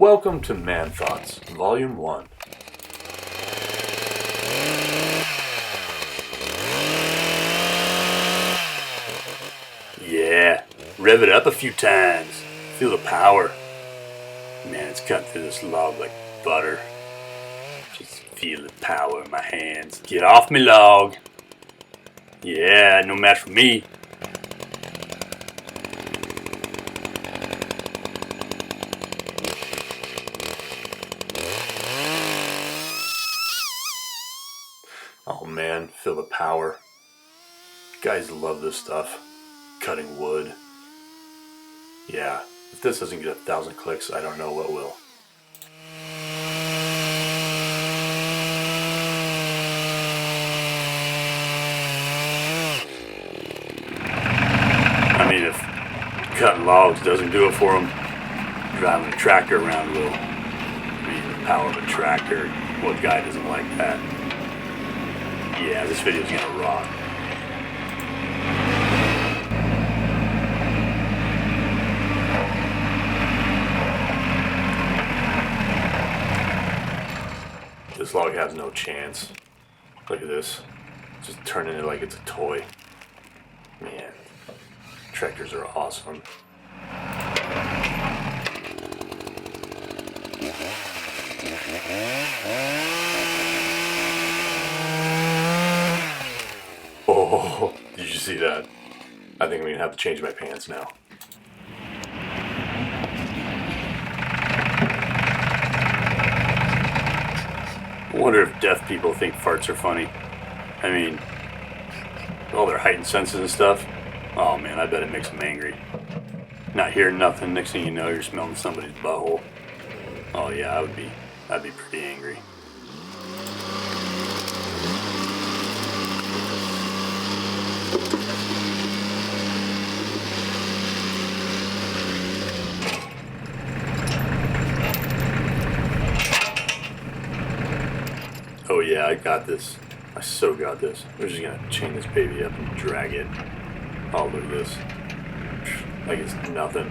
Welcome to Man Thoughts, Volume 1. Yeah, rev it up a few times. Feel the power. Man, it's cutting through this log like butter. Just feel the power in my hands. Get off me, log. Yeah, no match for me. Oh man, feel the power. Guys love this stuff. Cutting wood. Yeah, if this doesn't get 1,000 clicks, I don't know what will. I mean, if cutting logs doesn't do it for them, driving a tractor around will. I mean, the power of a tractor, what guy doesn't like that? Yeah, this video's gonna rock. This log has no chance. Look at this. Just turning it like it's a toy. Man, tractors are awesome. Oh, did you see that? I think I'm gonna have to change my pants now. I wonder if deaf people think farts are funny. I mean, all their heightened senses and stuff. Oh man, I bet it makes them angry. Not hearing nothing, next thing you know, you're smelling somebody's butthole. Oh yeah, I'd be pretty angry. Oh yeah, I got this. I so got this. We're just gonna chain this baby up and drag it. Oh, look at this. Like it's nothing.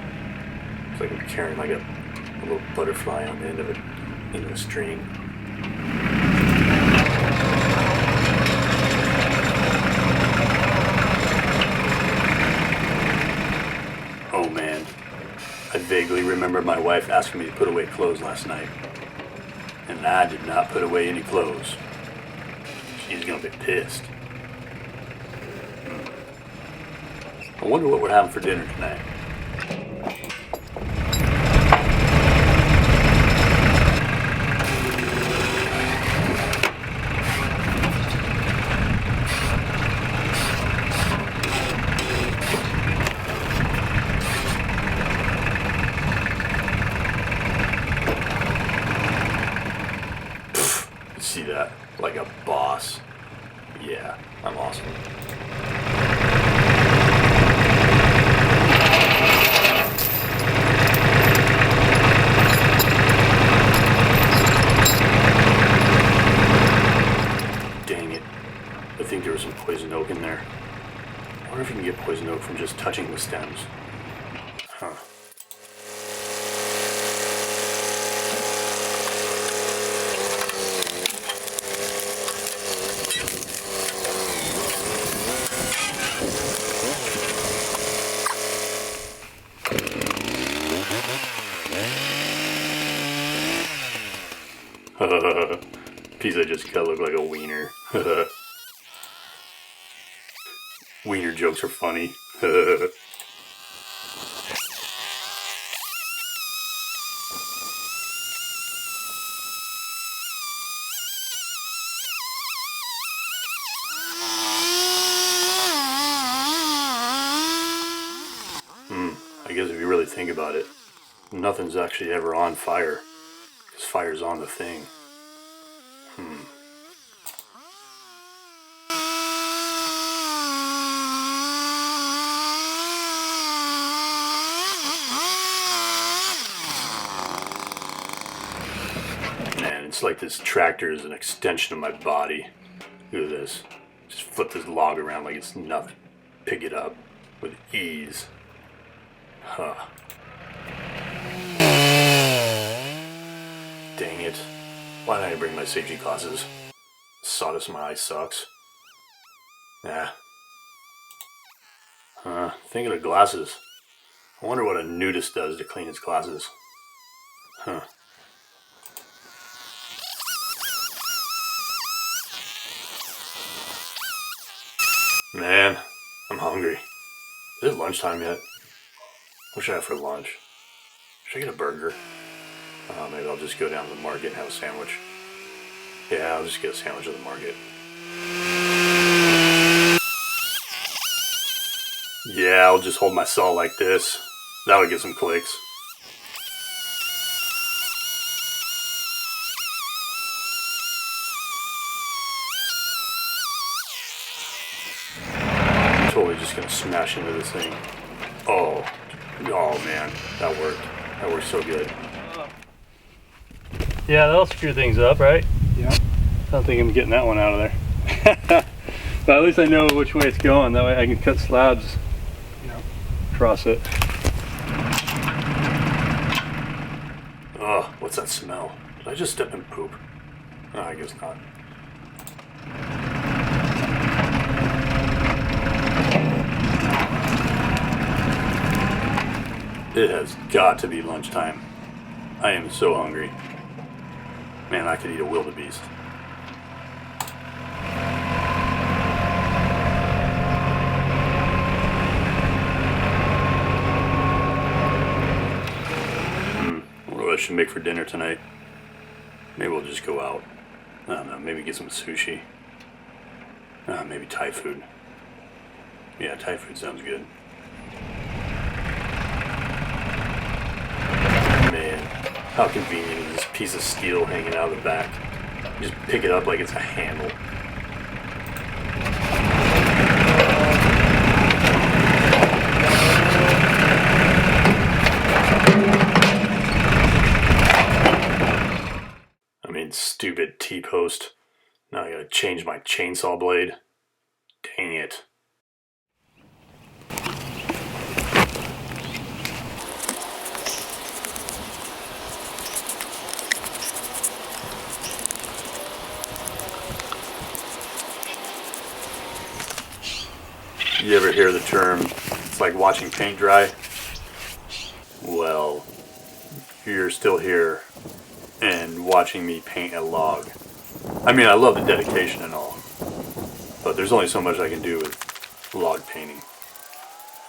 It's like I'm carrying like a little butterfly on the end of it into a string. Oh man. I vaguely remember my wife asking me to put away clothes last night. And I did not put away any clothes. She's gonna be pissed. I wonder what we're having for dinner tonight. See that? Like a boss. Yeah, I'm awesome. Dang it. I think there was some poison oak in there. I wonder if you can get poison oak from just touching the stems. Huh. Piece I just cut look like a wiener. Wiener jokes are funny. I guess if you really think about it, nothing's actually ever on fire. Because fire's on the thing. Man, it's like this tractor is an extension of my body. Look at this. Just flip this log around like it's nothing. Pick it up with ease. Huh. Dang it. Why didn't I bring my safety glasses? Sawdust in my eye sucks. Thinking of glasses. I wonder what a nudist does to clean his glasses. Man, I'm hungry. Is it lunchtime yet? What should I have for lunch? Should I get a burger? Maybe I'll just go down to the market and have a sandwich. Yeah, I'll just get a sandwich at the market. Yeah, I'll just hold my saw like this. That would get some clicks. I'm totally just gonna smash into this thing. Oh man, that worked. That worked so good. Yeah, that'll screw things up, right? Yeah. I don't think I'm getting that one out of there. But at least I know which way it's going. That way I can cut slabs across it. Oh, what's that smell? Did I just step in poop? Oh, I guess not. It has got to be lunchtime. I am so hungry. Man, I could eat a wildebeest. What I should make for dinner tonight? Maybe we'll just go out. I don't know, maybe get some sushi. Maybe Thai food. Yeah, Thai food sounds good. Man, how convenient is this piece of steel hanging out of the back? You just pick it up like it's a handle. I mean, stupid T-post. Now I gotta change my chainsaw blade. Dang it. You ever hear the term, it's like watching paint dry? Well, you're still here and watching me paint a log. I mean, I love the dedication and all, but there's only so much I can do with log painting.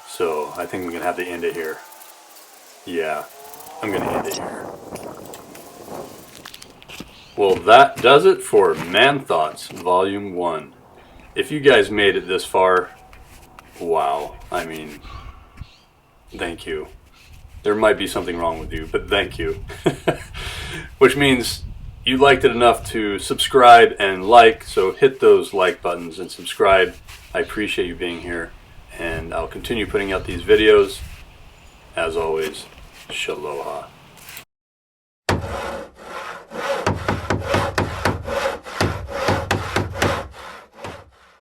So I think I'm gonna have to end it here. Yeah, I'm gonna end it here. Well, that does it for Man Thoughts Volume 1. If you guys made it this far, wow, I mean, thank you. There might be something wrong with you, but thank you. Which means you liked it enough to subscribe and like, so hit those like buttons and subscribe. I appreciate you being here, and I'll continue putting out these videos. As always, Shaloha.